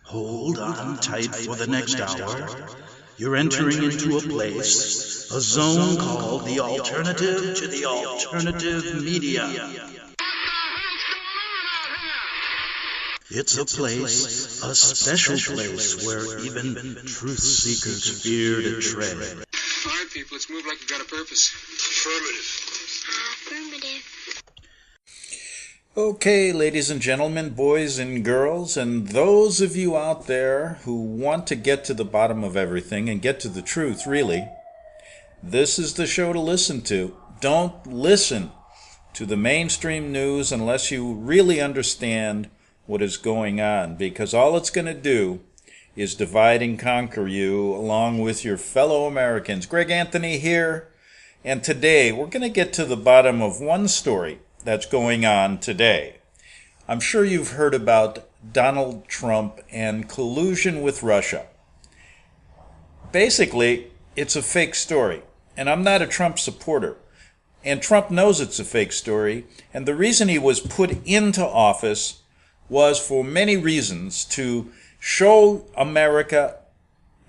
Hold on tight for the next hour. You're entering into a place, a zone called the alternative to the alternative media. It's a place, a special place where even truth seekers fear to tread. All right, people, let's move like we've got a purpose. Affirmative. Okay, ladies and gentlemen, boys and girls, and those of you out there who want to get to the bottom of everything and get to the truth, really, this is the show to listen to. Don't listen to the mainstream news unless you really understand what is going on, because all it's going to do is divide and conquer you along with your fellow Americans. Greg Anthony here, and today we're going to get to the bottom of one story that's going on today. I'm sure you've heard about Donald Trump and collusion with Russia. Basically, it's a fake story, and I'm not a Trump supporter. And Trump knows it's a fake story, and the reason he was put into office was for many reasons to show America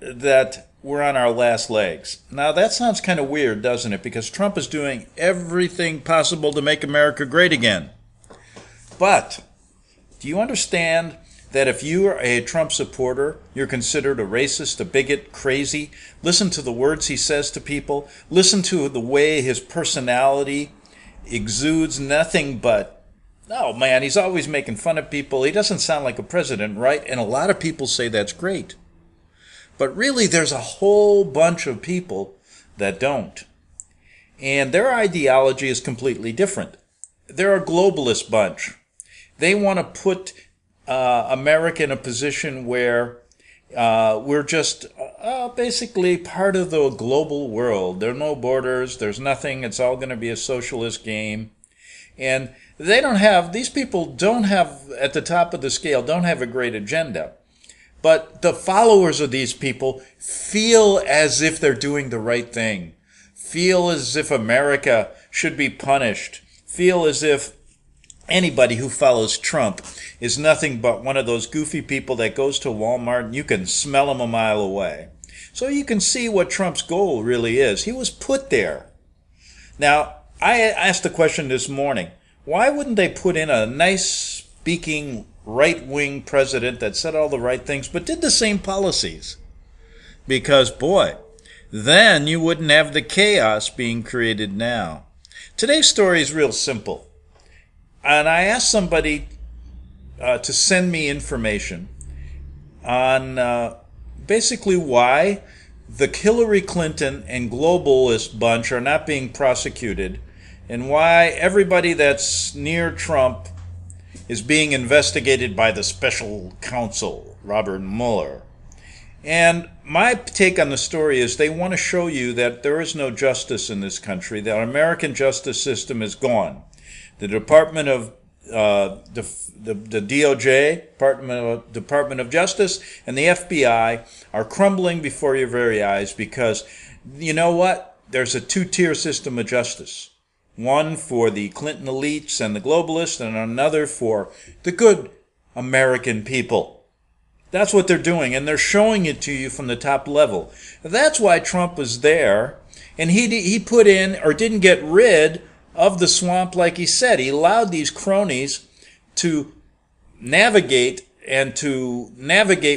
that we're on our last legs. Now, that sounds kind of weird, doesn't it? Because Trump is doing everything possible to make America great again. But do you understand that if you are a Trump supporter, you're considered a racist, a bigot, crazy? Listen to the words he says to people. Listen to the way his personality exudes nothing but, oh man, he's always making fun of people. He doesn't sound like a president, right? And a lot of people say that's great. But really, there's a whole bunch of people that don't. And their ideology is completely different. They're a globalist bunch. They want to put America in a position where we're just basically part of the global world. There are no borders. There's nothing. It's all going to be a socialist game. And these people don't have, at the top of the scale, don't have a great agenda. But the followers of these people feel as if they're doing the right thing, feel as if America should be punished, feel as if anybody who follows Trump is nothing but one of those goofy people that goes to Walmart and you can smell him a mile away. So you can see what Trump's goal really is. He was put there. Now, I asked the question this morning, why wouldn't they put in a nice speaking right-wing president that said all the right things but did the same policies? Because, boy, then you wouldn't have the chaos being created now. Today's story is real simple. And I asked somebody to send me information on basically why the Hillary Clinton and globalist bunch are not being prosecuted and why everybody that's near Trump is being investigated by the special counsel, Robert Mueller. And my take on the story is they want to show you that there is no justice in this country, that our American justice system is gone. The Department of the DOJ, Department of Justice, and the FBI are crumbling before your very eyes because, you know what? There's a two-tier system of justice. One for the Clinton elites and the globalists, and another for the good American people. That's what they're doing, and they're showing it to you from the top level. That's why Trump was there, and he put in, or didn't get rid of the swamp like he said. He allowed these cronies to navigate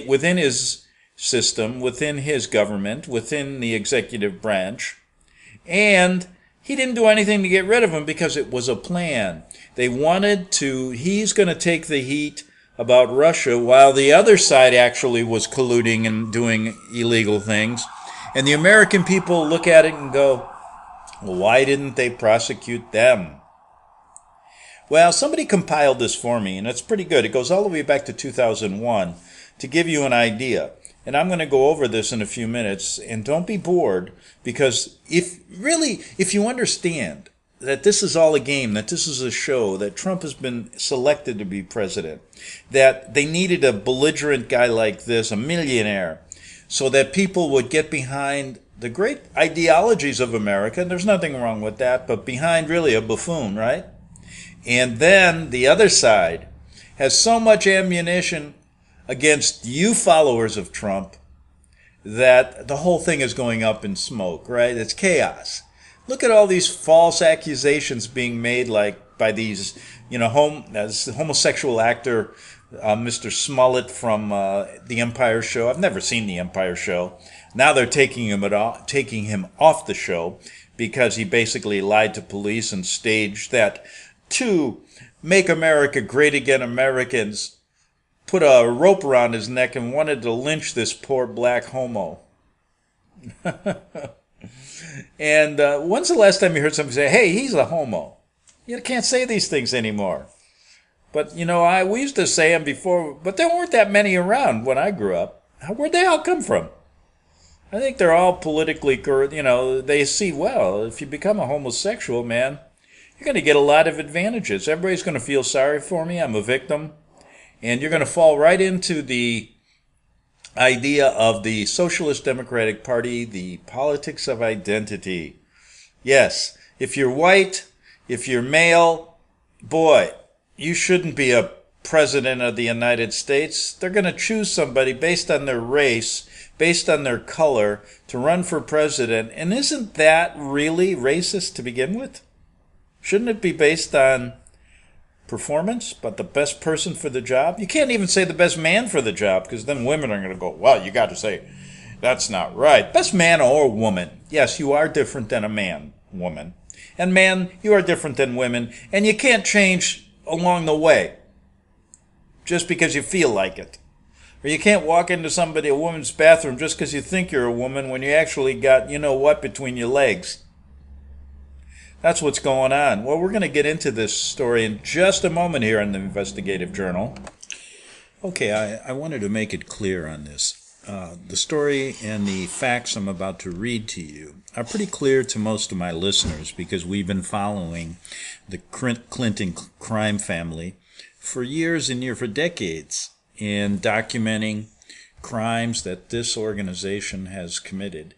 within his system, within his government, within the executive branch, and he didn't do anything to get rid of him because it was a plan. They wanted to, he's going to take the heat about Russia while the other side actually was colluding and doing illegal things. And the American people look at it and go, well, why didn't they prosecute them? Well, somebody compiled this for me, and it's pretty good. It goes all the way back to 2001 to give you an idea. And I'm going to go over this in a few minutes, and don't be bored, because if you understand that this is all a game, that this is a show, that Trump has been selected to be president, that they needed a belligerent guy like this, a millionaire, so that people would get behind the great ideologies of America, and there's nothing wrong with that, but behind really a buffoon, right? And then the other side has so much ammunition against you followers of Trump that the whole thing is going up in smoke, right? It's chaos. Look at all these false accusations being made, like by these, this homosexual actor, Mr. Smollett from The Empire Show. I've never seen The Empire Show. Now they're taking him off the show because he basically lied to police and staged that to make America great again Americans put a rope around his neck and wanted to lynch this poor black homo. And when's the last time you heard somebody say, hey, he's a homo? You can't say these things anymore. But, we used to say them before, but there weren't that many around when I grew up. Where'd they all come from? I think they're all politically correct. They see, well, if you become a homosexual, man, you're going to get a lot of advantages. Everybody's going to feel sorry for me. I'm a victim. And you're going to fall right into the idea of the Socialist Democratic Party, the politics of identity. Yes, if you're white, if you're male, boy, you shouldn't be a president of the United States. They're going to choose somebody based on their race, based on their color, to run for president. And isn't that really racist to begin with? Shouldn't it be based on performance, but the best person for the job? You can't even say the best man for the job, because then women are going to go, well, you got to say, that's not right. Best man or woman. Yes, you are different than a man, woman. And man, you are different than women, and you can't change along the way just because you feel like it. Or you can't walk into a woman's bathroom just because you think you're a woman when you actually got, between your legs. That's what's going on. Well, we're going to get into this story in just a moment here on the Investigative Journal. Okay, I wanted to make it clear on this. The story and the facts I'm about to read to you are pretty clear to most of my listeners because we've been following the Clinton crime family for years and years, for decades, in documenting crimes that this organization has committed,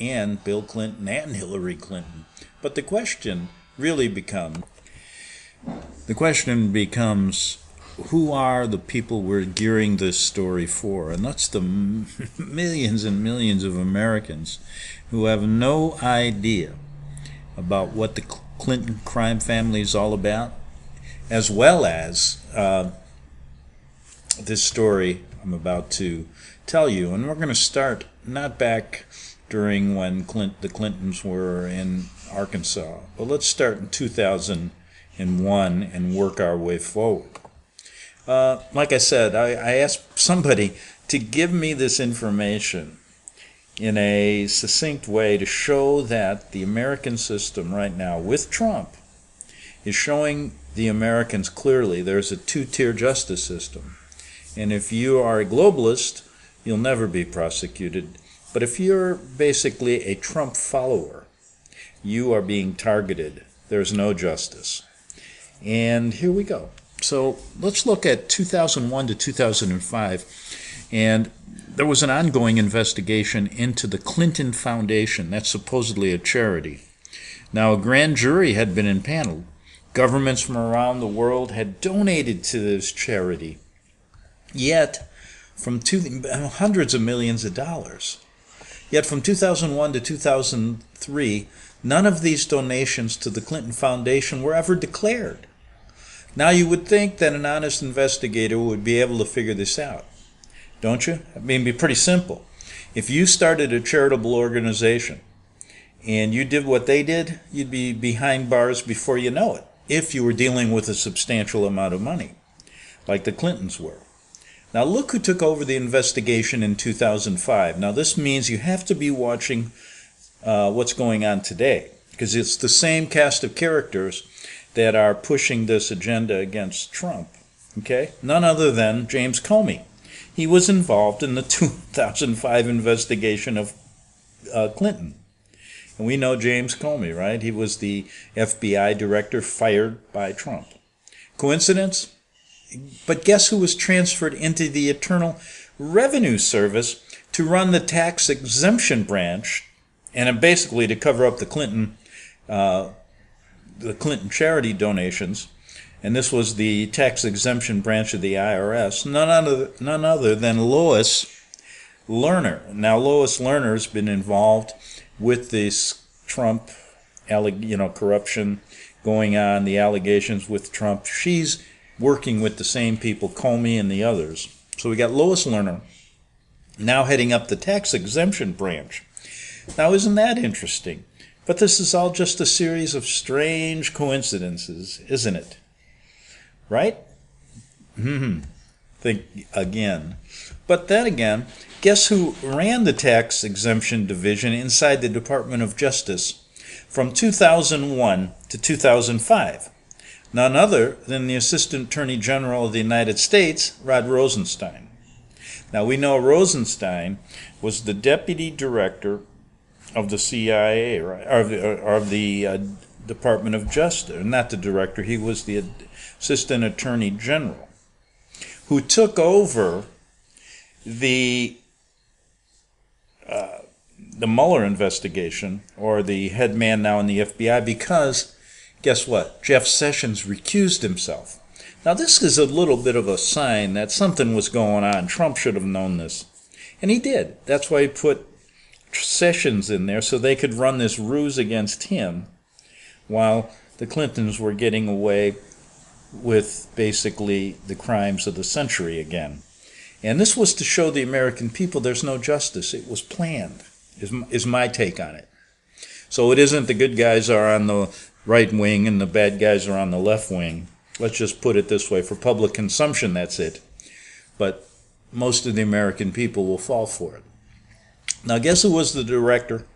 and Bill Clinton and Hillary Clinton. But the question becomes, who are the people we're gearing this story for? And that's the millions and millions of Americans who have no idea about what the Clinton crime family is all about, as well as this story I'm about to tell you. And we're going to start not back during when the Clintons were in Arkansas, but let's start in 2001 and work our way forward. Like I said, I asked somebody to give me this information in a succinct way to show that the American system right now with Trump is showing the Americans clearly there's a two-tier justice system. And if you are a globalist, you'll never be prosecuted. But if you're basically a Trump follower, you are being targeted. There's no justice. And here we go. So let's look at 2001 to 2005. And there was an ongoing investigation into the Clinton Foundation. That's supposedly a charity. Now, a grand jury had been impaneled. Governments from around the world had donated to this charity. Yet, from hundreds of millions of dollars. Yet from 2001 to 2003, none of these donations to the Clinton Foundation were ever declared. Now you would think that an honest investigator would be able to figure this out, don't you? I mean, it'd be pretty simple. If you started a charitable organization and you did what they did, you'd be behind bars before you know it, if you were dealing with a substantial amount of money, like the Clintons were. Now look who took over the investigation in 2005. Now this means you have to be watching what's going on today, because it's the same cast of characters that are pushing this agenda against Trump. Okay? None other than James Comey. He was involved in the 2005 investigation of Clinton. And we know James Comey, right? He was the FBI director fired by Trump. Coincidence? But guess who was transferred into the Internal Revenue Service to run the tax exemption branch, and basically to cover up the Clinton charity donations? and this was the tax exemption branch of the IRS, none other than Lois Lerner. Now, Lois Lerner's been involved with this Trump, corruption going on, the allegations with Trump. She's working with the same people, Comey and the others. So we got Lois Lerner now heading up the tax exemption branch. Now, isn't that interesting? But this is all just a series of strange coincidences, isn't it? Right? Think again. But then again, guess who ran the tax exemption division inside the Department of Justice from 2001 to 2005? None other than the Assistant Attorney General of the United States, Rod Rosenstein. Now, we know Rosenstein was the Deputy Director of the CIA, right? Of the Department of Justice. Not the director, he was the Assistant Attorney General, who took over the Mueller investigation, or the head man now in the FBI, because, guess what? Jeff Sessions recused himself. Now, this is a little bit of a sign that something was going on. Trump should have known this. And he did. That's why he put Sessions in there, so they could run this ruse against him while the Clintons were getting away with basically the crimes of the century again. And this was to show the American people there's no justice. It was planned, is my take on it. So it isn't the good guys are on the right wing and the bad guys are on the left wing. Let's just put it this way. For public consumption, that's it. But most of the American people will fall for it. Now, guess who was the director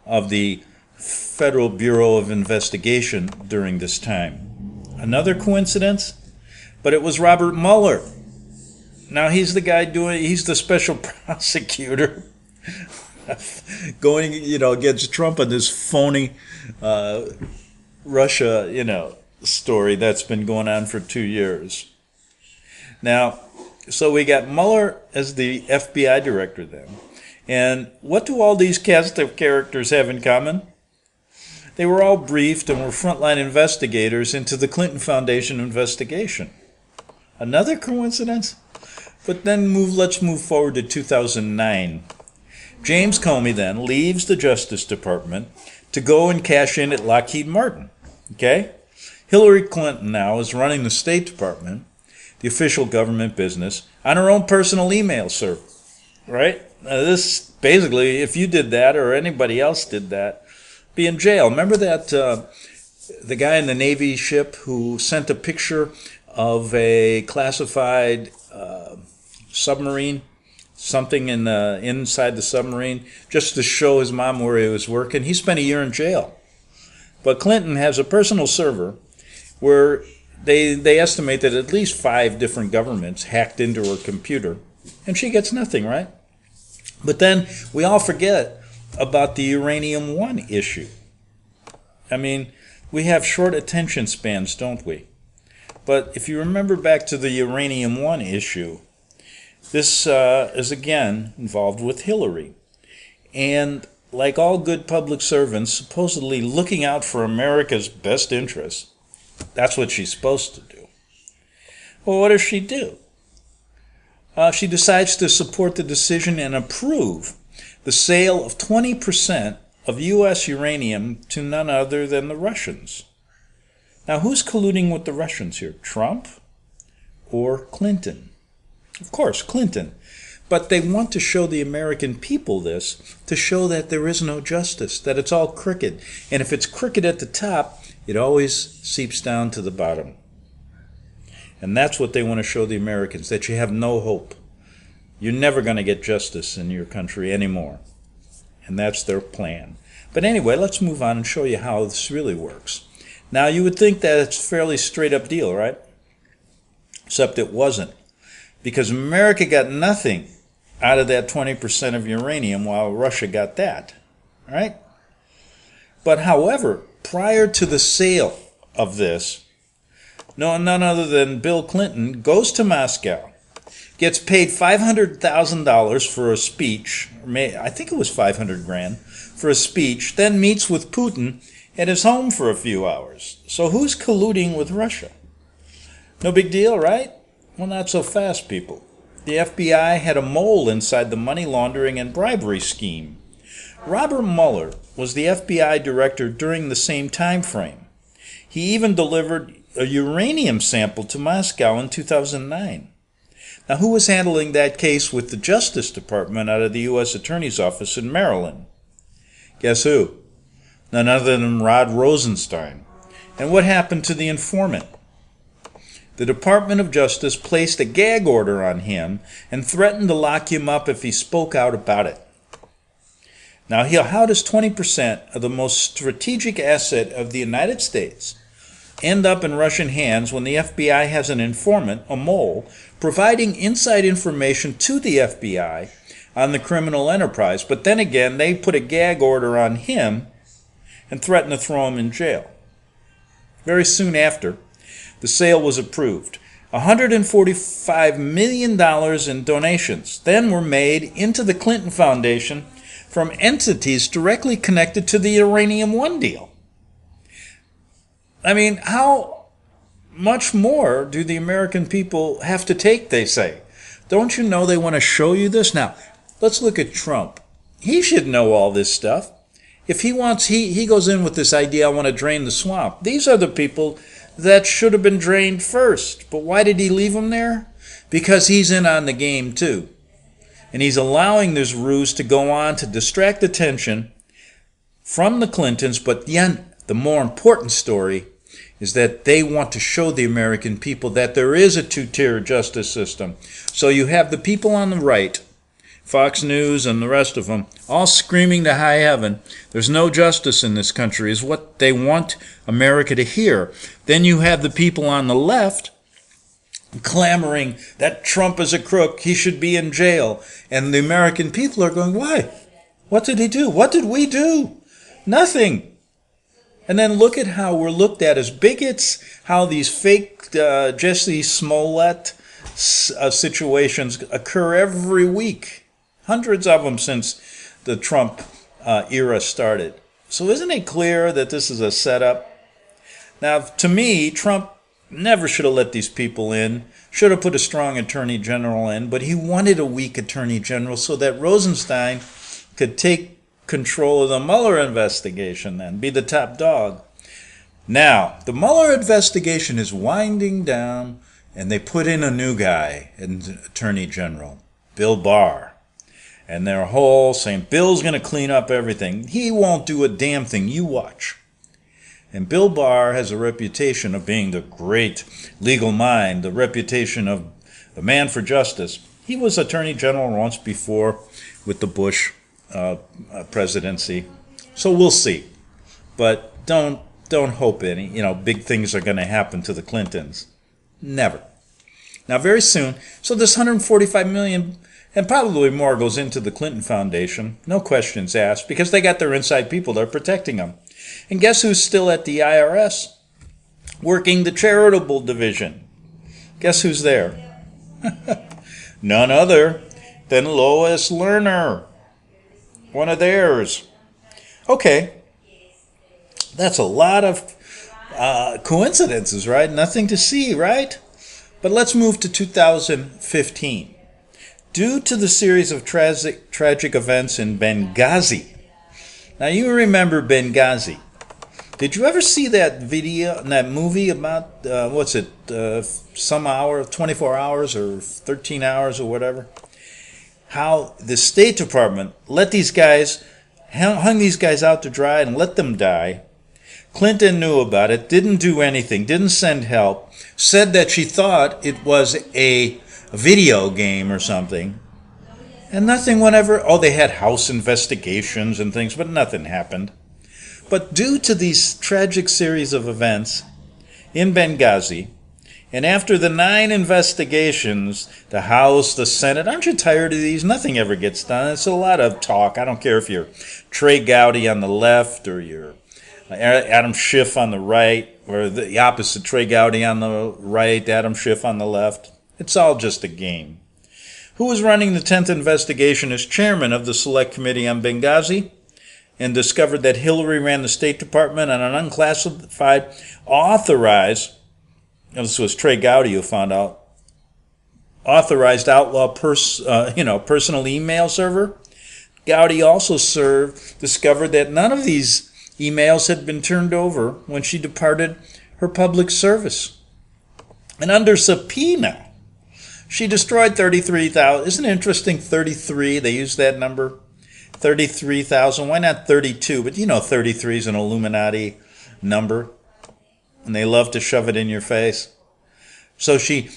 of the Federal Bureau of Investigation during this time? Another coincidence? But it was Robert Mueller. Now, he's the guy he's the special prosecutor going, against Trump on this phony Russia, story that's been going on for 2 years. Now, so we got Mueller as the FBI director then. And what do all these cast of characters have in common? They were all briefed and were frontline investigators into the Clinton Foundation investigation. Another coincidence? But then let's move forward to 2009. James Comey then leaves the Justice Department to go and cash in at Lockheed Martin. Okay? Hillary Clinton now is running the State Department, the official government business, on her own personal email server. Right? Now this, basically, if you did that or anybody else did that, be in jail. Remember that the guy in the Navy ship who sent a picture of a classified submarine, something inside the submarine, just to show his mom where he was working? He spent a year in jail. But Clinton has a personal server where they estimate that at least 5 different governments hacked into her computer, and she gets nothing, right? But then we all forget about the Uranium One issue. I mean, we have short attention spans, don't we? But if you remember back to the Uranium One issue, this is again involved with Hillary. And like all good public servants, supposedly looking out for America's best interests, that's what she's supposed to do. Well, what does she do? She decides to support the decision and approve the sale of 20% of U.S. uranium to none other than the Russians. Now, who's colluding with the Russians here? Trump or Clinton? Of course, Clinton. But they want to show the American people this, to show that there is no justice, that it's all crooked. And if it's crooked at the top, it always seeps down to the bottom. And that's what they want to show the Americans, that you have no hope. You're never going to get justice in your country anymore. And that's their plan. But anyway, let's move on and show you how this really works. Now, you would think that it's a fairly straight-up deal, right? Except it wasn't. Because America got nothing out of that 20% of uranium while Russia got that, right? But however, prior to the sale of this, none other than Bill Clinton goes to Moscow, gets paid $500,000 for a speech, I think it was $500,000 for a speech, then meets with Putin at his home for a few hours. So who's colluding with Russia? No big deal, right? Well, not so fast, people. The FBI had a mole inside the money laundering and bribery scheme. Robert Mueller was the FBI director during the same time frame. He even delivered a uranium sample to Moscow in 2009. Now, who was handling that case with the Justice Department out of the U.S. Attorney's Office in Maryland? Guess who? None other than Rod Rosenstein. And what happened to the informant? The Department of Justice placed a gag order on him and threatened to lock him up if he spoke out about it. Now, how does 20% of the most strategic asset of the United States end up in Russian hands when the FBI has an informant, a mole, providing inside information to the FBI on the criminal enterprise, but then again, they put a gag order on him and threaten to throw him in jail? Very soon after, the sale was approved. $145 million in donations then were made into the Clinton Foundation from entities directly connected to the Uranium One deal. I mean, how much more do the American people have to take, they say? Don't you know they want to show you this? Now, let's look at Trump. He should know all this stuff. If he wants, he goes in with this idea, I want to drain the swamp. These are the people that should have been drained first. But why did he leave them there? Because he's in on the game too. And he's allowing this ruse to go on to distract attention from the Clintons. But the more important story is that they want to show the American people that there is a two-tier justice system. So you have the people on the right, Fox News and the rest of them, all screaming to high heaven, there's no justice in this country, is what they want America to hear. Then you have the people on the left clamoring that Trump is a crook, he should be in jail. And the American people are going, why? What did he do? What did we do? Nothing. And then look at how we're looked at as bigots, how these fake Jesse Smollett situations occur every week. Hundreds of them since the Trump era started. So isn't it clear that this is a setup? Now, to me, Trump never should have let these people in, should have put a strong attorney general in, but he wanted a weak attorney general so that Rosenstein could take control of the Mueller investigation then, be the top dog. Now, the Mueller investigation is winding down, and they put in a new guy, an attorney general, Bill Barr. And they're whole saying, Bill's going to clean up everything. He won't do a damn thing. You watch. And Bill Barr has a reputation of being the great legal mind, the reputation of the man for justice. He was attorney general once before with the Bush presidency. So we'll see. But don't hope any, big things are going to happen to the Clintons. Never. Now, very soon, so this $145 million and probably more goes into the Clinton Foundation, no questions asked, because they got their inside people that are protecting them. And guess who's still at the IRS? Working the charitable division. Guess who's there? None other than Lois Lerner, one of theirs. Okay, that's a lot of coincidences, right? Nothing to see, right? But let's move to 2015. Due to the series of tragic events in Benghazi. Now, you remember Benghazi. Did you ever see that video, that movie about, some hour, 24 hours or 13 hours or whatever? How the State Department let these guys, hung these guys out to dry and let them die. Clinton knew about it, didn't do anything, didn't send help, said that she thought it was a video game or something, and nothing whenever. Oh, they had house investigations and things, but nothing happened. But due to these tragic series of events in Benghazi, and after the 9 investigations, the House, the Senate, aren't you tired of these? Nothing ever gets done. It's a lot of talk. I don't care if you're Trey Gowdy on the left or you're Adam Schiff on the right, or the opposite, Trey Gowdy on the right, Adam Schiff on the left. It's all just a game. Who was running the 10th investigation as chairman of the Select Committee on Benghazi and discovered that Hillary ran the State Department on an unclassified, authorized this was Trey Gowdy who found out, authorized outlaw personal email server. Gowdy also discovered that none of these emails had been turned over when she departed her public service. And under subpoena, she destroyed 33,000. Isn't it interesting, 33? They use that number, 33,000. Why not 32? But 33 is an Illuminati number, and they love to shove it in your face. So she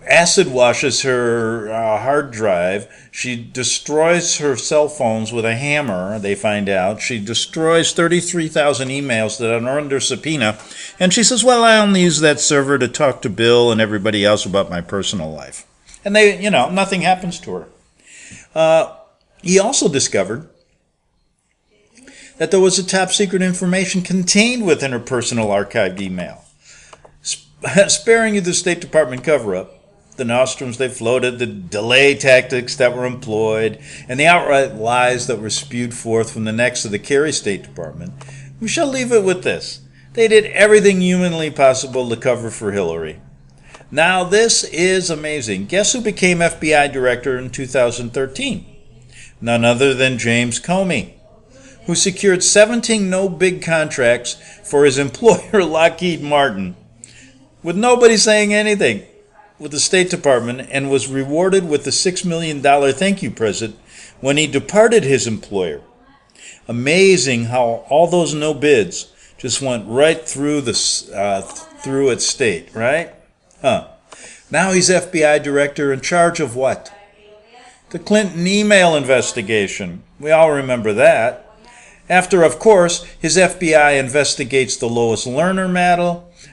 acid washes her hard drive. She destroys her cell phones with a hammer, they find out. She destroys 33,000 emails that are under subpoena. And she says, well, I only use that server to talk to Bill and everybody else about my personal life. And nothing happens to her. He also discovered that there was a top secret information contained within her personal archived email. Sparing you the State Department cover-up, the nostrums they floated, the delay tactics that were employed, and the outright lies that were spewed forth from the necks of the Kerry State Department, we shall leave it with this. They did everything humanly possible to cover for Hillary. Now this is amazing. Guess who became FBI director in 2013? None other than James Comey, who secured 17 no-big contracts for his employer Lockheed Martin, with nobody saying anything, with the State Department, and was rewarded with the $6 million thank you present when he departed his employer. Amazing how all those no bids just went right through through its state, right? Now he's FBI director in charge of what? The Clinton email investigation. We all remember that. After, of course, his FBI investigates the Lois Lerner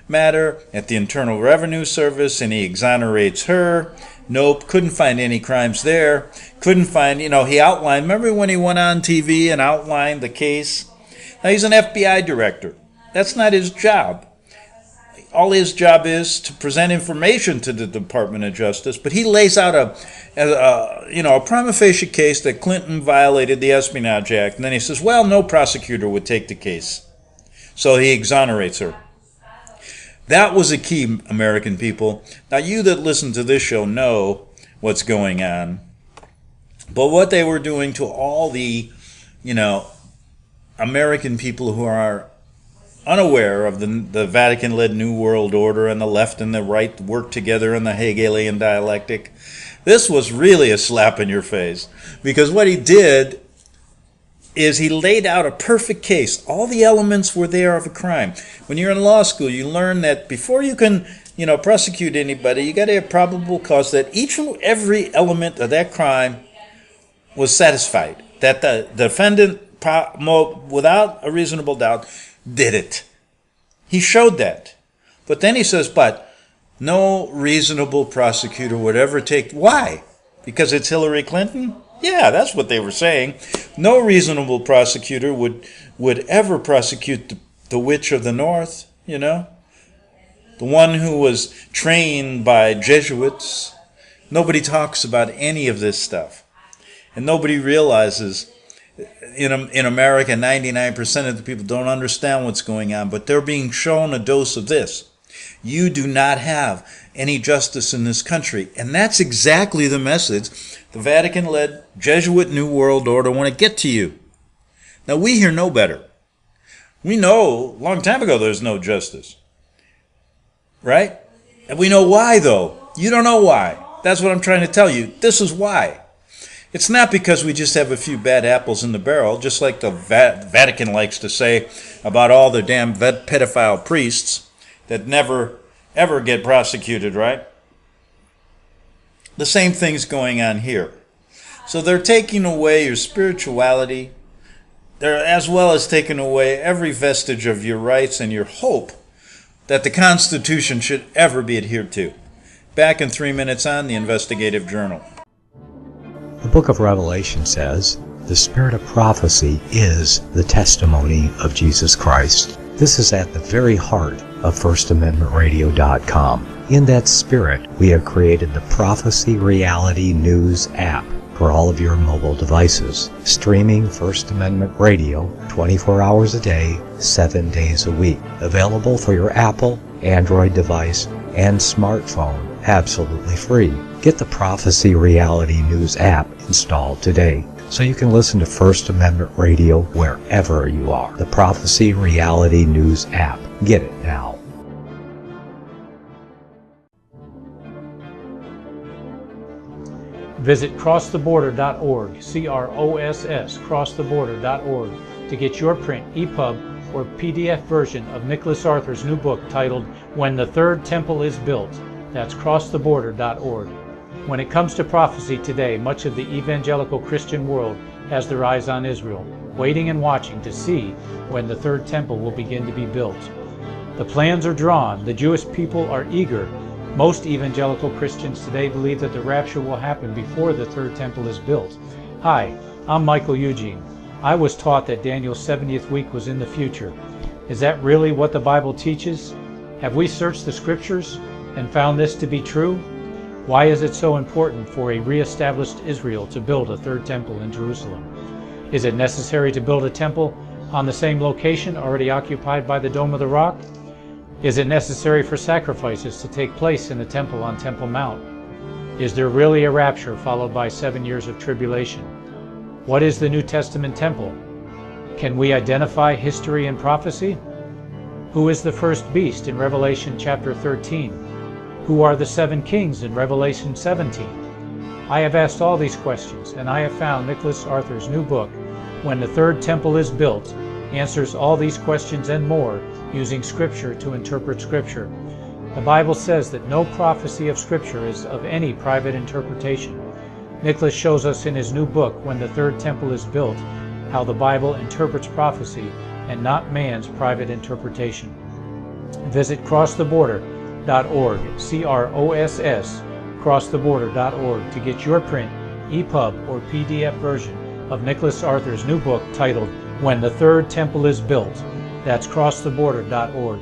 matter at the Internal Revenue Service, and he exonerates her. Nope, couldn't find any crimes there. Couldn't find, he outlined, remember when he went on TV and outlined the case? Now he's an FBI director. That's not his job. All his job is to present information to the Department of Justice, but he lays out a prima facie case that Clinton violated the Espionage Act, and then he says, well, no prosecutor would take the case. So he exonerates her. That was a key, American people. Now, you that listen to this show know what's going on. But what they were doing to all the, American people who are unaware of the Vatican-led New World Order and the left and the right work together in the Hegelian dialectic, this was really a slap in your face. Because what he did is he laid out a perfect case. All the elements were there of a crime. When you're in law school, you learn that before you can, prosecute anybody, you got to have probable cause that each and every element of that crime was satisfied. That the defendant, without a reasonable doubt, did it. He showed that. But then he says, but no reasonable prosecutor would ever take... Why? Because it's Hillary Clinton? Yeah, that's what they were saying. No reasonable prosecutor would ever prosecute the witch of the North, the one who was trained by Jesuits. Nobody talks about any of this stuff. And nobody realizes, in America, 99% of the people don't understand what's going on, but they're being shown a dose of this. You do not have any justice in this country. And that's exactly the message the Vatican-led Jesuit New World Order want to get to you. Now, we here know better. We know a long time ago there's no justice. Right? And we know why, though. You don't know why. That's what I'm trying to tell you. This is why. It's not because we just have a few bad apples in the barrel, just like the Vatican likes to say about all the damn pedophile priests that never, ever get prosecuted, right? The same thing's going on here. So they're taking away your spirituality, they're as well as taking away every vestige of your rights and your hope that the Constitution should ever be adhered to. Back in 3 minutes on the Investigative Journal. The book of Revelation says, the spirit of prophecy is the testimony of Jesus Christ. This is at the very heart of FirstAmendmentRadio.com. In that spirit, we have created the Prophecy Reality News app for all of your mobile devices, streaming First Amendment Radio 24 hours a day, 7 days a week. Available for your Apple, Android device and smartphone absolutely free. Get the Prophecy Reality News app installed today so you can listen to First Amendment Radio wherever you are. The Prophecy Reality News app. Get it now. Visit crosstheborder.org, CROSS, crosstheborder.org, to get your print, EPUB, or PDF version of Nicholas Arthur's new book titled When the Third Temple is Built. That's crosstheborder.org. When it comes to prophecy today, much of the evangelical Christian world has their eyes on Israel, waiting and watching to see when the third temple will begin to be built. The plans are drawn. The Jewish people are eager. Most evangelical Christians today believe that the rapture will happen before the third temple is built. Hi, I'm Michael Eugene. I was taught that Daniel's 70th week was in the future. Is that really what the Bible teaches? Have we searched the scriptures and found this to be true? Why is it so important for a re-established Israel to build a third temple in Jerusalem? Is it necessary to build a temple on the same location already occupied by the Dome of the Rock? Is it necessary for sacrifices to take place in the temple on Temple Mount? Is there really a rapture followed by 7 years of tribulation? What is the New Testament temple? Can we identify history and prophecy? Who is the first beast in Revelation chapter 13? Who are the 7 kings in Revelation 17? I have asked all these questions, and I have found Nicholas Arthur's new book, When the Third Temple is Built, answers all these questions and more using Scripture to interpret Scripture. The Bible says that no prophecy of Scripture is of any private interpretation. Nicholas shows us in his new book, When the Third Temple is Built, how the Bible interprets prophecy and not man's private interpretation. Visit crosstheborder.org, CROSS, crosstheborder.org, to get your print, EPUB, or PDF version of Nicholas Arthur's new book titled When the Third Temple is Built. That's crosstheborder.org.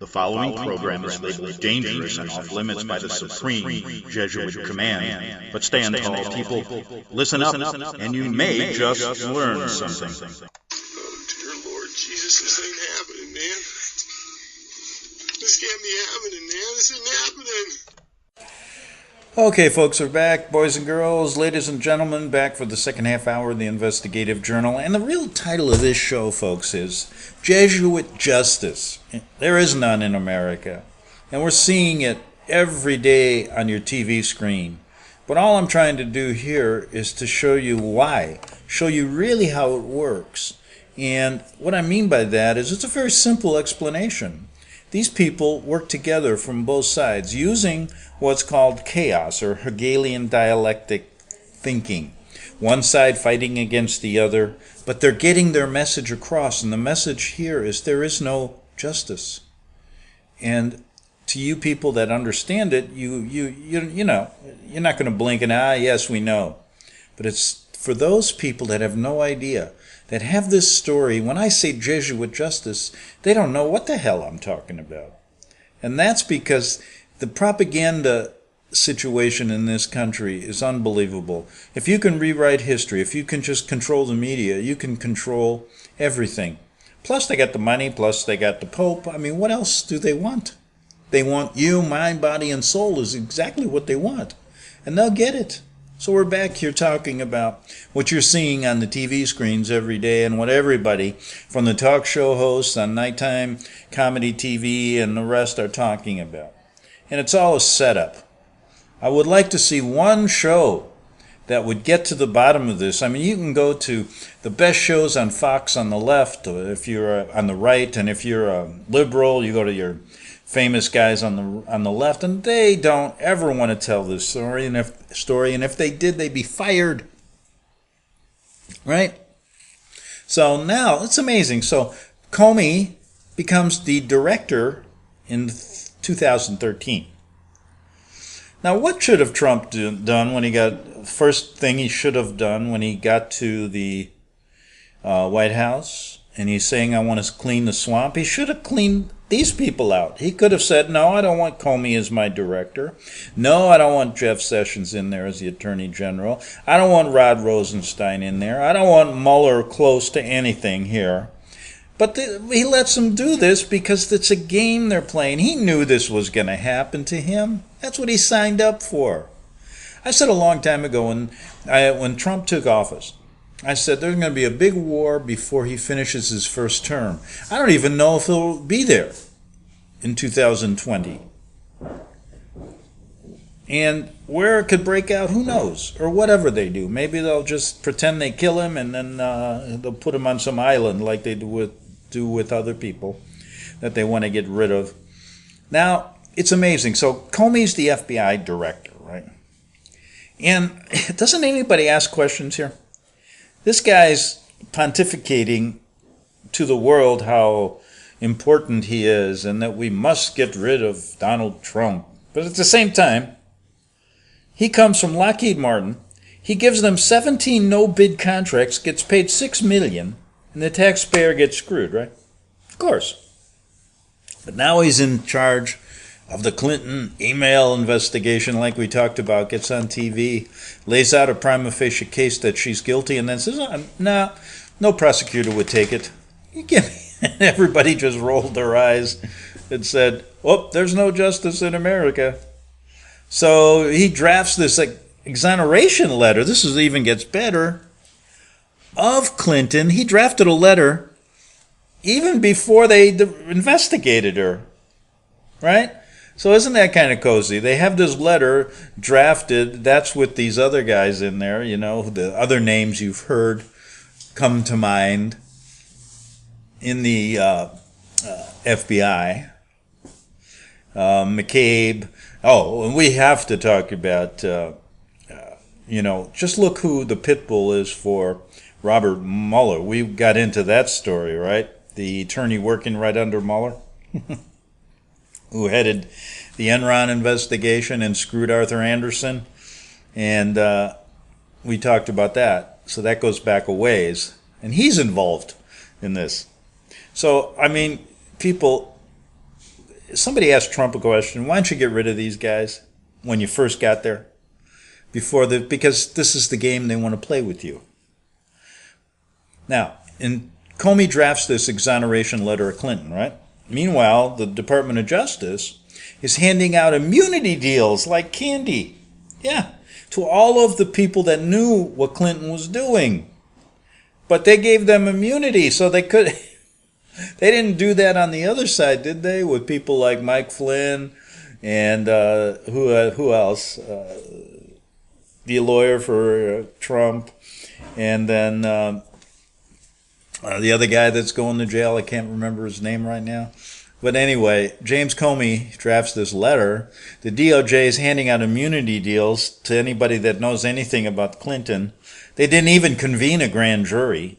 The following program is labeled dangerous and off limits by the supreme Jesuit command. But stand tall, people. Listen up, and you may just learn something. Oh, dear Lord Jesus, this ain't happening, man. This can't be happening, man. This isn't happening. Okay, folks, we're back, boys and girls, ladies and gentlemen, back for the second half hour of the Investigative Journal. And the real title of this show, folks, is Jesuit Justice. There is none in America. And we're seeing it every day on your TV screen. But all I'm trying to do here is to show you why, show you really how it works. And what I mean by that is it's a very simple explanation. These people work together from both sides using what's called chaos or Hegelian dialectic thinking. One side fighting against the other, but they're getting their message across. And the message here is there is no justice. And to you people that understand it, you know, you're not going to blink an eye. Yes, we know. But it's for those people that have no idea, that have this story. When I say Jesuit justice, they don't know what the hell I'm talking about. And that's because the propaganda situation in this country is unbelievable. If you can rewrite history, if you can just control the media, you can control everything. Plus they got the money, plus they got the Pope. I mean, what else do they want? They want you, mind, body, and soul is exactly what they want. And they'll get it. So we're back here talking about what you're seeing on the TV screens every day and what everybody from the talk show hosts on nighttime comedy TV and the rest are talking about. And it's all a setup. I would like to see one show that would get to the bottom of this. I mean, you can go to the best shows on Fox on the left, or if you're on the right, and if you're a liberal, you go to your famous guys on the left, and they don't ever want to tell this story. And if they did, they'd be fired. Right? So now it's amazing. So Comey becomes the director in 2013. Now, what should have Trump done when he got, first thing he should have done when he got to the White House, and he's saying, I want to clean the swamp, he should have cleaned these people out. He could have said, no, I don't want Comey as my director. No, I don't want Jeff Sessions in there as the Attorney General. I don't want Rod Rosenstein in there. I don't want Mueller close to anything here. But he lets them do this because it's a game they're playing. He knew this was going to happen to him. That's what he signed up for. I said a long time ago when Trump took office, I said there's going to be a big war before he finishes his first term. I don't even know if he'll be there in 2020. And where it could break out, who knows? Or whatever they do. Maybe they'll just pretend they kill him and then they'll put him on some island like they do with other people that they want to get rid of. Now, it's amazing. So Comey's the FBI director, right? And doesn't anybody ask questions here? This guy's pontificating to the world how important he is and that we must get rid of Donald Trump. But at the same time, he comes from Lockheed Martin. He gives them 17 no-bid contracts, gets paid $6 million, and the taxpayer gets screwed, right? Of course. But now he's in charge of the Clinton email investigation like we talked about, gets on TV, lays out a prima facie case that she's guilty, and then says, no prosecutor would take it. You give me. Everybody just rolled their eyes and said, oh, there's no justice in America. So he drafts this exoneration letter. This even gets better. Of Clinton, he drafted a letter even before they investigated her. Right? So isn't that kind of cozy? They have this letter drafted. That's with these other guys in there, the other names you've heard come to mind in the FBI. McCabe. Oh, and we have to talk about, just look who the pit bull is for Robert Mueller. We got into that story, right? The attorney working right under Mueller, who headed the Enron investigation and screwed Arthur Anderson. And we talked about that. So that goes back a ways. And he's involved in this. So, somebody asked Trump a question, why don't you get rid of these guys when you first got there? Because this is the game they want to play with you. Now, Comey drafts this exoneration letter of Clinton, right? Meanwhile, the Department of Justice is handing out immunity deals like candy. Yeah, to all of the people that knew what Clinton was doing. But they gave them immunity so they could... They didn't do that on the other side, did they? With people like Mike Flynn and who else? The lawyer for Trump, and then the other guy that's going to jail. I can't remember his name right now. But anyway, James Comey drafts this letter. The DOJ is handing out immunity deals to anybody that knows anything about Clinton. They didn't even convene a grand jury.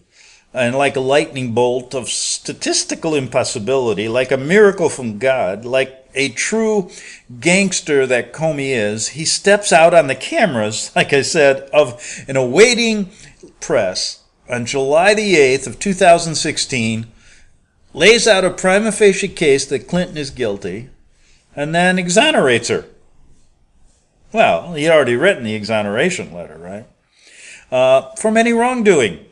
And like a lightning bolt of statistical impossibility, like a miracle from God, like a true gangster that Comey is, he steps out on the cameras, like I said, of an awaiting press on July the 8th of 2016, lays out a prima facie case that Clinton is guilty, and then exonerates her. Well, he had already written the exoneration letter, right? From any wrongdoing.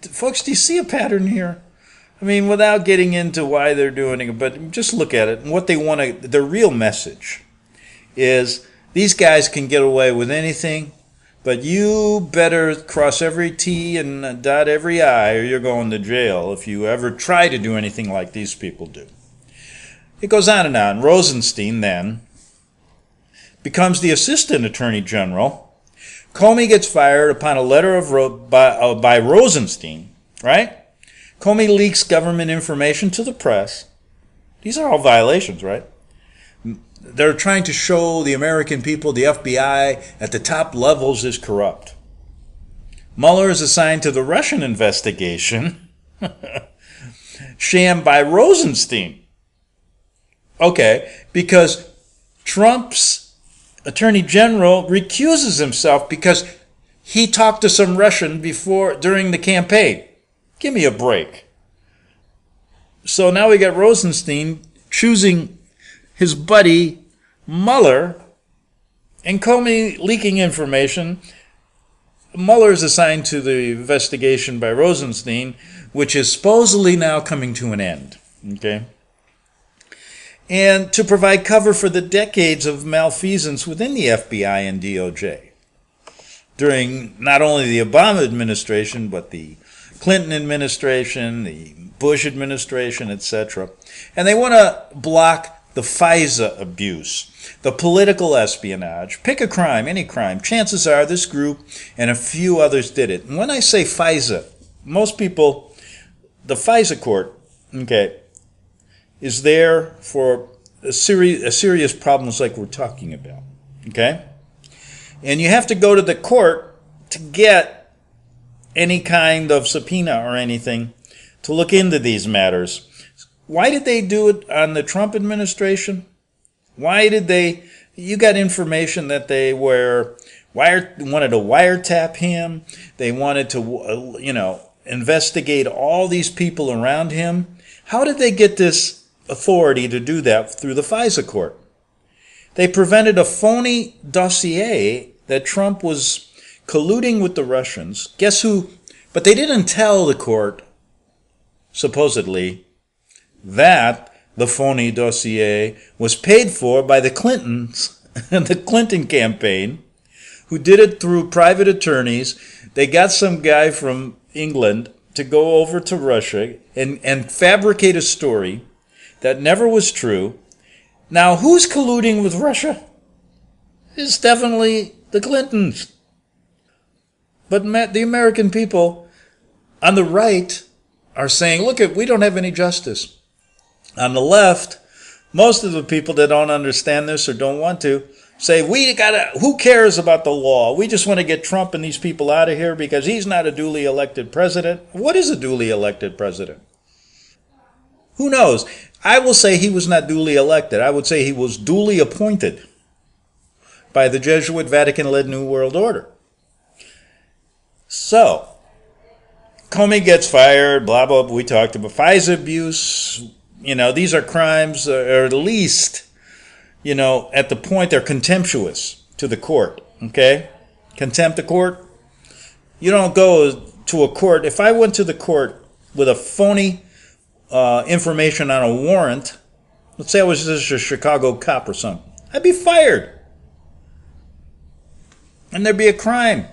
Folks, do you see a pattern here? Without getting into why they're doing it, but just look at it. And what they want to, their real message is these guys can get away with anything, but you better cross every T and dot every I or you're going to jail if you ever try to do anything like these people do. It goes on and on. Rosenstein then becomes the Assistant Attorney General. Comey gets fired upon a letter by Rosenstein, right? Comey leaks government information to the press. These are all violations, right? They're trying to show the American people the FBI at the top levels is corrupt. Mueller is assigned to the Russian investigation, sham by Rosenstein. Okay, because Trump's Attorney General recuses himself because he talked to some Russian during the campaign. Give me a break. So now we got Rosenstein choosing his buddy Mueller and Comey leaking information. Mueller is assigned to the investigation by Rosenstein. which is supposedly now coming to an end. Okay? And to provide cover for the decades of malfeasance within the FBI and DOJ during not only the Obama administration, but the Clinton administration, the Bush administration, etc. And they want to block the FISA abuse, the political espionage. Pick a crime, any crime. Chances are this group and a few others did it. And when I say FISA, most people, the FISA court, okay, is there for a serious problems like we're talking about, okay? And you have to go to the court to get any kind of subpoena or anything to look into these matters. Why did they do it on the Trump administration? Why did they, you got information that they wanted to wiretap him. They wanted to, investigate all these people around him. How did they get this authority to do that through the FISA court? They prevented a phony dossier that Trump was colluding with the Russians. Guess who? But they didn't tell the court, supposedly, that the phony dossier was paid for by the Clintons and the Clinton campaign, who did it through private attorneys. They got some guy from England to go over to Russia and fabricate a story that never was true. Now, who's colluding with Russia? It's definitely the Clintons. But the American people on the right are saying, look, we don't have any justice. On the left, most of the people that don't understand this or don't want to say, who cares about the law? We just want to get Trump and these people out of here because he's not a duly elected president. What is a duly elected president? Who knows? I will say he was not duly elected. I would say he was duly appointed by the Jesuit Vatican-led New World Order. So, Comey gets fired, blah, blah, blah. We talked about FISA abuse. These are crimes, or at least, at the point they're contemptuous to the court, okay? Contempt of court. You don't go to a court. If I went to the court with a phony information on a warrant, let's say I was just a Chicago cop or something, I'd be fired. And there'd be a crime,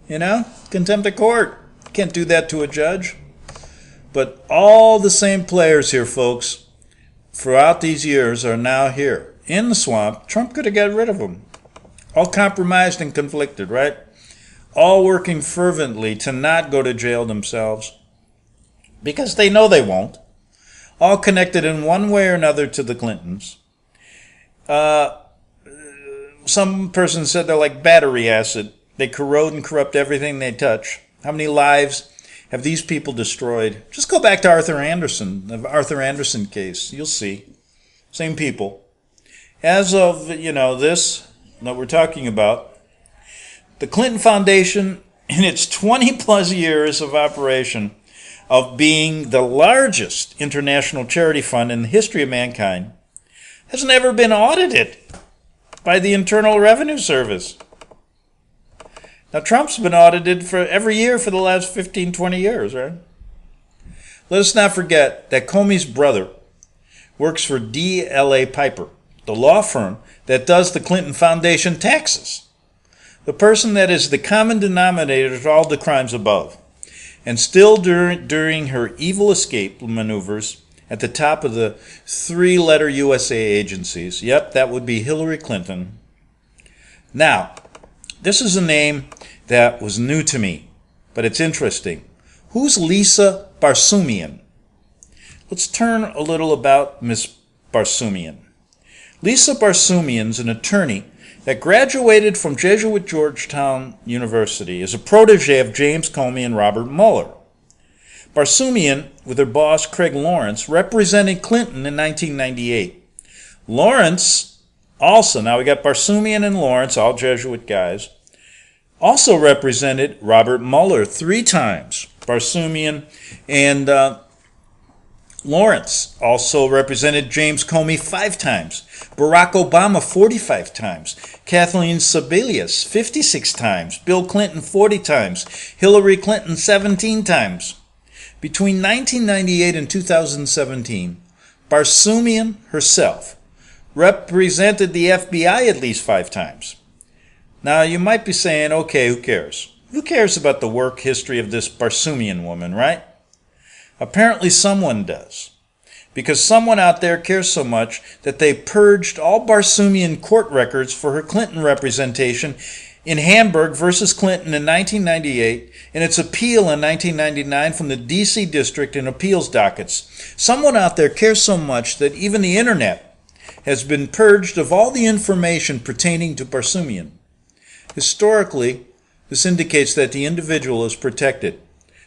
contempt of court. You can't do that to a judge. But all the same players here, folks, throughout these years are now here. In the swamp, Trump could have got rid of them. All compromised and conflicted, right? All working fervently to not go to jail themselves because they know they won't. All connected in one way or another to the Clintons. Some person said they're like battery acid. They corrode and corrupt everything they touch. How many lives have these people destroyed? Just go back to Arthur Anderson, the Arthur Anderson case. You'll see. Same people. As of, this that we're talking about, the Clinton Foundation, in its 20-plus years of operation, of being the largest international charity fund in the history of mankind, has never been audited by the Internal Revenue Service. Now, Trump's been audited for every year for the last 15, 20 years, right? Let us not forget that Comey's brother works for DLA Piper, the law firm that does the Clinton Foundation taxes. The person that is the common denominator of all the crimes above. And still during her evil escape maneuvers at the top of the three-letter USA agencies. Yep, that would be Hillary Clinton. Now, this is a name that was new to me, but it's interesting. Who's Lisa Barsoomian? Let's turn a little about Miss Barsoomian. Lisa Barsoomian's an attorney that graduated from Jesuit Georgetown University as a protege of James Comey and Robert Mueller. Barsoomian, with her boss Craig Lawrence, represented Clinton in 1998. Lawrence also, now we got Barsoomian and Lawrence, all Jesuit guys, also represented Robert Mueller 3 times. Barsoomian and Lawrence also represented James Comey 5 times. Barack Obama 45 times. Kathleen Sebelius 56 times. Bill Clinton 40 times. Hillary Clinton 17 times. Between 1998 and 2017, Barsoomian herself represented the FBI at least 5 times. Now, you might be saying, okay, who cares? Who cares about the work history of this Barsoomian woman, right? Apparently someone does. Because someone out there cares so much that they purged all Barsoomian court records for her Clinton representation in Hamburg versus Clinton in 1998 and its appeal in 1999 from the D.C. District in appeals dockets. Someone out there cares so much that even the internet has been purged of all the information pertaining to Barsoomian. Historically, this indicates that the individual is protected.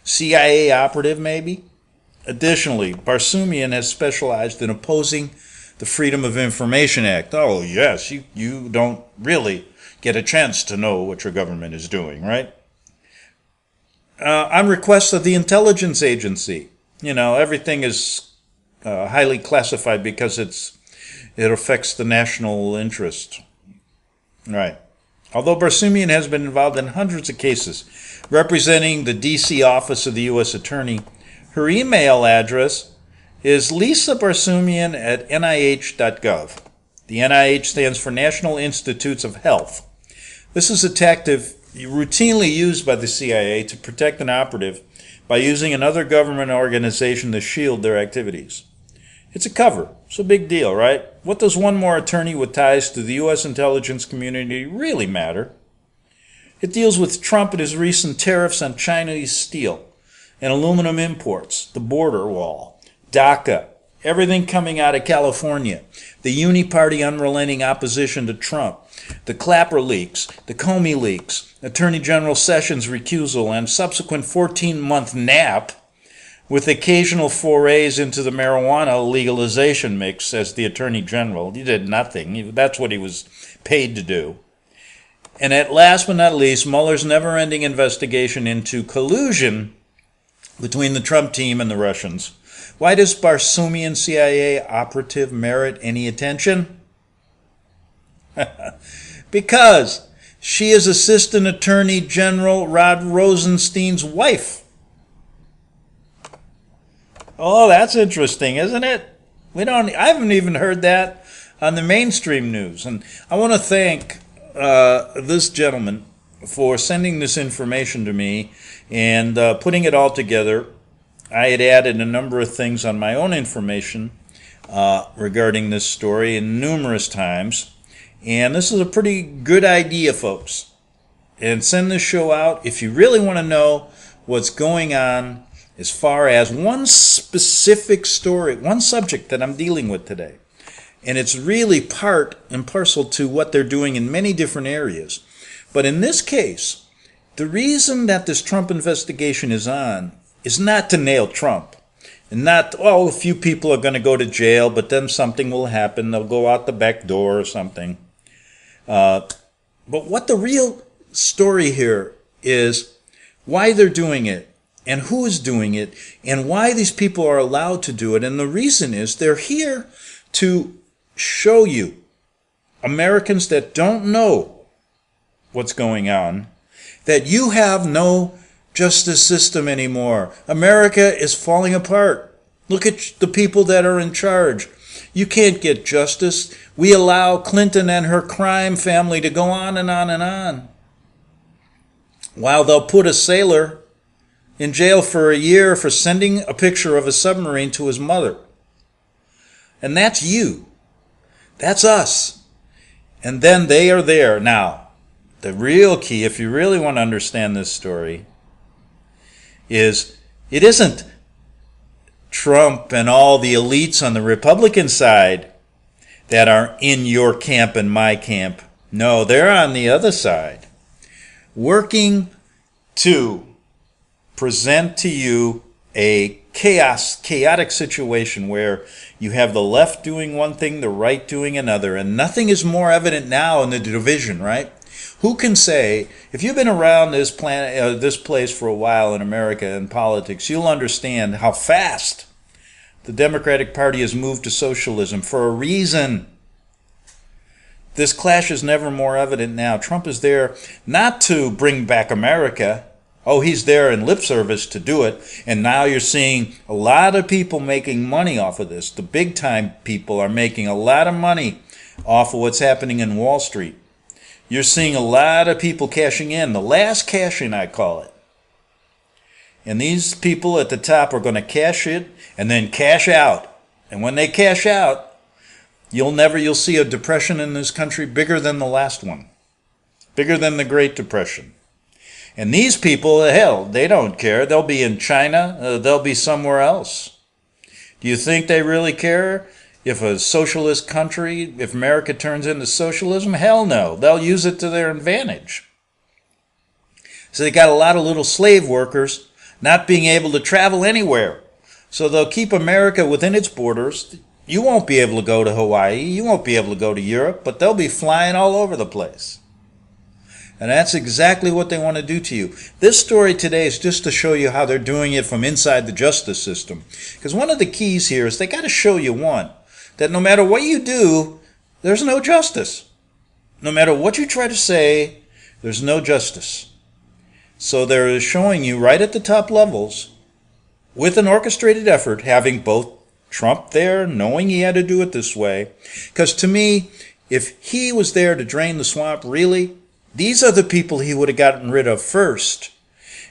CIA operative, maybe? Additionally, Barsoomian has specialized in opposing the Freedom of Information Act. Oh, yes, you don't really get a chance to know what your government is doing, right? On request of the intelligence agency. You know, everything is highly classified because it affects the national interest. Right. Although Barsoomian has been involved in hundreds of cases representing the D.C. office of the U.S. Attorney, her email address is lisabarsoomian@nih.gov. The NIH stands for National Institutes of Health. This is a tactic routinely used by the CIA to protect an operative by using another government organization to shield their activities. It's a cover. It's a big deal, right? What does one more attorney with ties to the U.S. intelligence community really matter? It deals with Trump and his recent tariffs on Chinese steel and aluminum imports, the border wall, DACA, everything coming out of California, the uniparty unrelenting opposition to Trump, the Clapper leaks, the Comey leaks, Attorney General Sessions' recusal, and subsequent 14-month nap with occasional forays into the marijuana legalization mix as the Attorney General. He did nothing. That's what he was paid to do. And at last but not least, Mueller's never-ending investigation into collusion between the Trump team and the Russians. Why does Barsoomian CIA operative merit any attention? Because she is Assistant Attorney General Rod Rosenstein's wife. Oh, that's interesting, isn't it? I haven't even heard that on the mainstream news. And I want to thank this gentleman for sending this information to me and putting it all together. I had added a number of things on my own information regarding this story in numerous times. And this is a pretty good idea, folks. And send this show out if you really want to know what's going on as far as one specific story, one subject that I'm dealing with today. And it's really part and parcel to what they're doing in many different areas. But in this case, the reason that this Trump investigation is on is not to nail Trump. And not, a few people are going to go to jail, but then something will happen. They'll go out the back door or something. But what the real story here is why they're doing it, and who is doing it, and why these people are allowed to do it. And the reason is they're here to show you, Americans that don't know what's going on, that you have no justice system anymore. America is falling apart. Look at the people that are in charge. You can't get justice. We allow Clinton and her crime family to go on and on and on. While they'll put a sailor in jail for a year for sending a picture of a submarine to his mother. And that's you. That's us. And then they are there. Now, the real key, if you really want to understand this story, is it isn't Trump and all the elites on the Republican side that are in your camp and my camp. No, they're on the other side, working to present to you a chaotic situation where you have the left doing one thing, the right doing another, and nothing is more evident now in the division, right? Who can say, if you've been around this place for a while in America and politics, you'll understand how fast the Democratic Party has moved to socialism for a reason. This clash is never more evident now. Trump is there not to bring back America. Oh, he's there in lip service to do it. And now you're seeing a lot of people making money off of this. The big time people are making a lot of money off of what's happening in Wall Street. You're seeing a lot of people cashing in. The last cash-in, I call it. And these people at the top are going to cash it and then cash out. And when they cash out, you'll see a depression in this country bigger than the last one. Bigger than the Great Depression. And these people, hell, they don't care. They'll be in China. They'll be somewhere else. Do you think they really care if a socialist country, if America turns into socialism? Hell no. They'll use it to their advantage. So they got a lot of little slave workers not being able to travel anywhere. So they'll keep America within its borders. You won't be able to go to Hawaii. You won't be able to go to Europe, but they'll be flying all over the place. And that's exactly what they want to do to you. This story today is just to show you how they're doing it from inside the justice system. Because one of the keys here is they got to show you, one, that no matter what you do, there's no justice. No matter what you try to say, there's no justice. So they're showing you right at the top levels, with an orchestrated effort, having both Trump there, knowing he had to do it this way. Because to me, if he was there to drain the swamp, really, these are the people he would have gotten rid of first.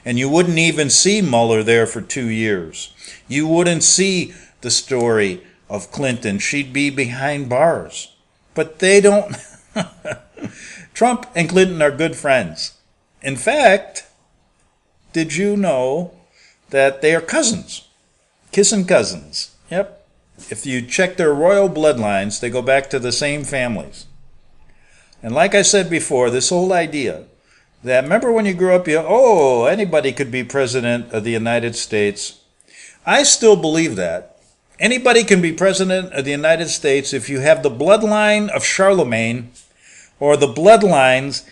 And you wouldn't even see Mueller there for 2 years. You wouldn't see the story of Clinton. She'd be behind bars. But they don't. Trump and Clinton are good friends. In fact, did you know that they are cousins? Kissing cousins. Yep. If you check their royal bloodlines, they go back to the same families. And like I said before, this whole idea that, remember when you grew up, anybody could be president of the United States. I still believe that. Anybody can be president of the United States if you have the bloodline of Charlemagne, or the bloodlines.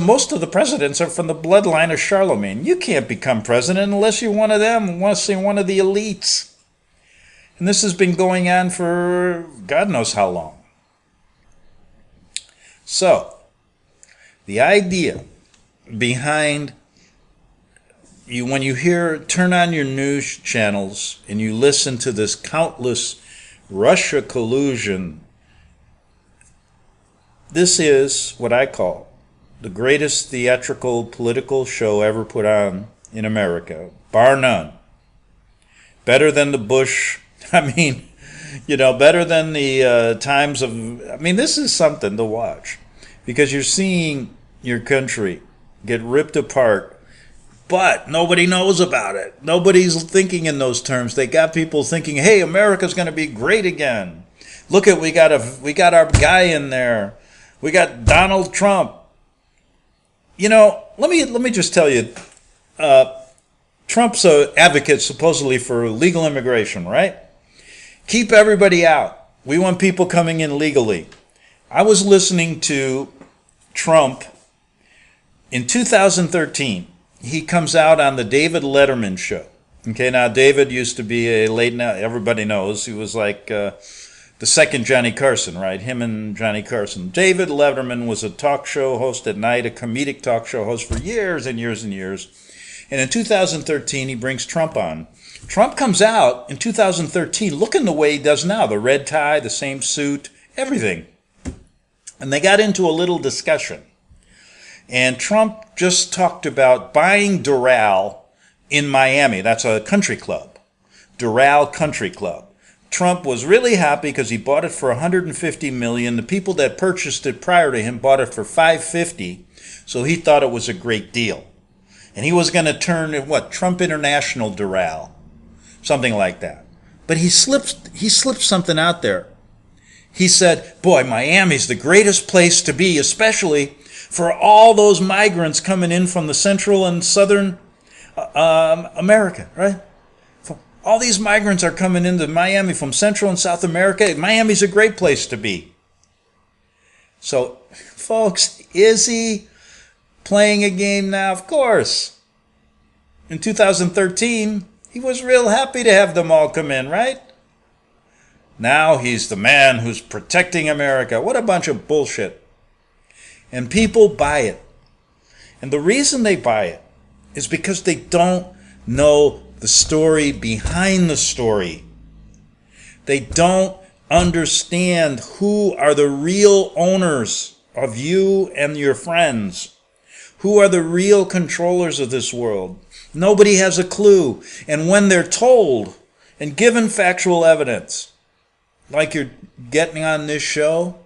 Most of the presidents are from the bloodline of Charlemagne. You can't become president unless you're one of them, unless you're one of the elites. And this has been going on for God knows how long. So, the idea behind you, when you turn on your news channels and you listen to this countless Russia collusion, this is what I call the greatest theatrical political show ever put on in America, bar none. Better than the Bush, better than the times of, this is something to watch. Because you're seeing your country get ripped apart, but nobody knows about it. Nobody's thinking in those terms. They got people thinking, hey, America's going to be great again. Look we got our guy in there. We got Donald Trump. Let me just tell you, Trump's an advocate supposedly for legal immigration, right? Keep everybody out. We want people coming in legally. I was listening to Trump in 2013. He comes out on the David Letterman show. Okay, now David used to be a late night, everybody knows, he was like the second Johnny Carson, right? Him and Johnny Carson. David Letterman was a talk show host at night, a comedic talk show host for years and years and years. And in 2013, he brings Trump on. Trump comes out in 2013 looking the way he does now, the red tie, the same suit, everything. And they got into a little discussion. And Trump just talked about buying Doral in Miami. That's a country club. Doral Country Club. Trump was really happy because he bought it for $150 million. The people that purchased it prior to him bought it for $550. So he thought it was a great deal. And he was going to turn it, Trump International Doral. Something like that. But he slipped something out there. He said, boy, Miami's the greatest place to be, especially for all those migrants coming in from the Central and Southern America, right? All these migrants are coming into Miami from Central and South America. Miami's a great place to be. So, folks, is he playing a game now? Of course. In 2013, he was real happy to have them all come in, right? Now he's the man who's protecting America. What a bunch of bullshit. And people buy it. And the reason they buy it is because they don't know the story behind the story. They don't understand who are the real owners of you and your friends. Who are the real controllers of this world? Nobody has a clue. And when they're told and given factual evidence, like you're getting on this show,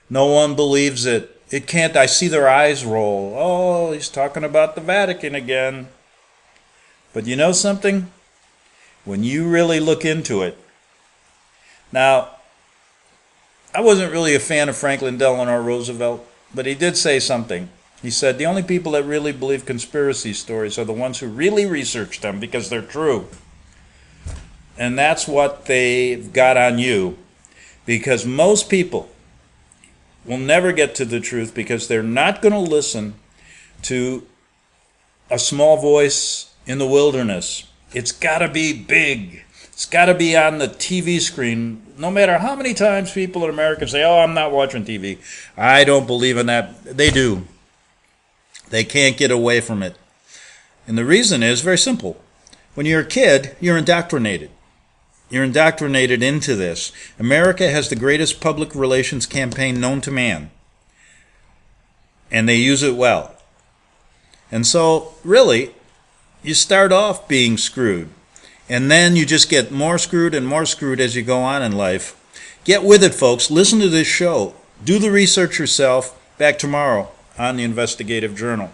no one believes it. It can't. I see their eyes roll. Oh, he's talking about the Vatican again. But you know something? When you really look into it. Now, I wasn't really a fan of Franklin Delano Roosevelt, but he did say something. He said, the only people that really believe conspiracy stories are the ones who really research them because they're true. And that's what they've got on you. Because most people will never get to the truth because they're not going to listen to a small voice in the wilderness. It's got to be big. It's got to be on the TV screen. No matter how many times people in America say, oh, I'm not watching TV. I don't believe in that. They do. They can't get away from it. And the reason is very simple. When you're a kid, you're indoctrinated. You're indoctrinated into this. America has the greatest public relations campaign known to man. And they use it well. And so, really, you start off being screwed. And then you just get more screwed and more screwed as you go on in life. Get with it, folks. Listen to this show. Do the research yourself. Back tomorrow on the Investigative Journal.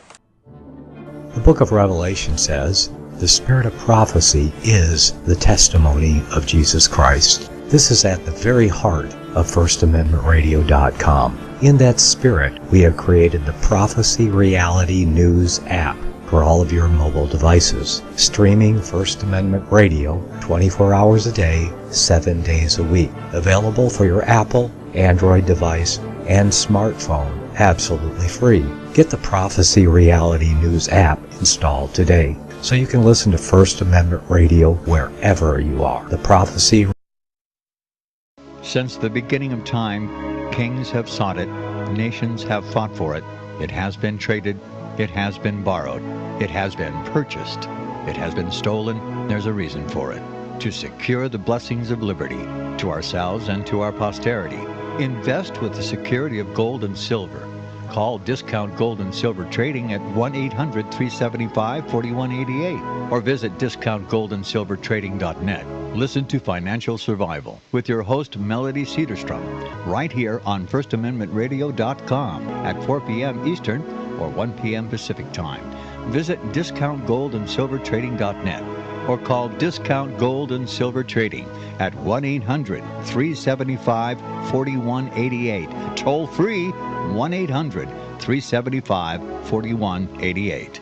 The book of Revelation says, the spirit of prophecy is the testimony of Jesus Christ. This is at the very heart of FirstAmendmentRadio.com. In that spirit, we have created the Prophecy Reality News app for all of your mobile devices, streaming First Amendment Radio 24 hours a day, 7 days a week. Available for your Apple, Android device, and smartphone, absolutely free. Get the Prophecy Reality News app installed today so you can listen to First Amendment Radio wherever you are. The Prophecy. Since the beginning of time, kings have sought it, nations have fought for it. It has been traded, it has been borrowed, it has been purchased, it has been stolen. There's a reason for it. To secure the blessings of liberty to ourselves and to our posterity. Invest with the security of gold and silver. Call Discount Gold and Silver Trading at 1-800-375-4188 or visit discountgoldandsilvertrading.net. Listen to Financial Survival with your host Melody Cedarstrom right here on FirstAmendmentRadio.com at 4 p.m. Eastern or 1 p.m. Pacific Time. Visit discountgoldandsilvertrading.net or call Discount Gold and Silver Trading at 1-800-375-4188. Toll free 1-800-375-4188.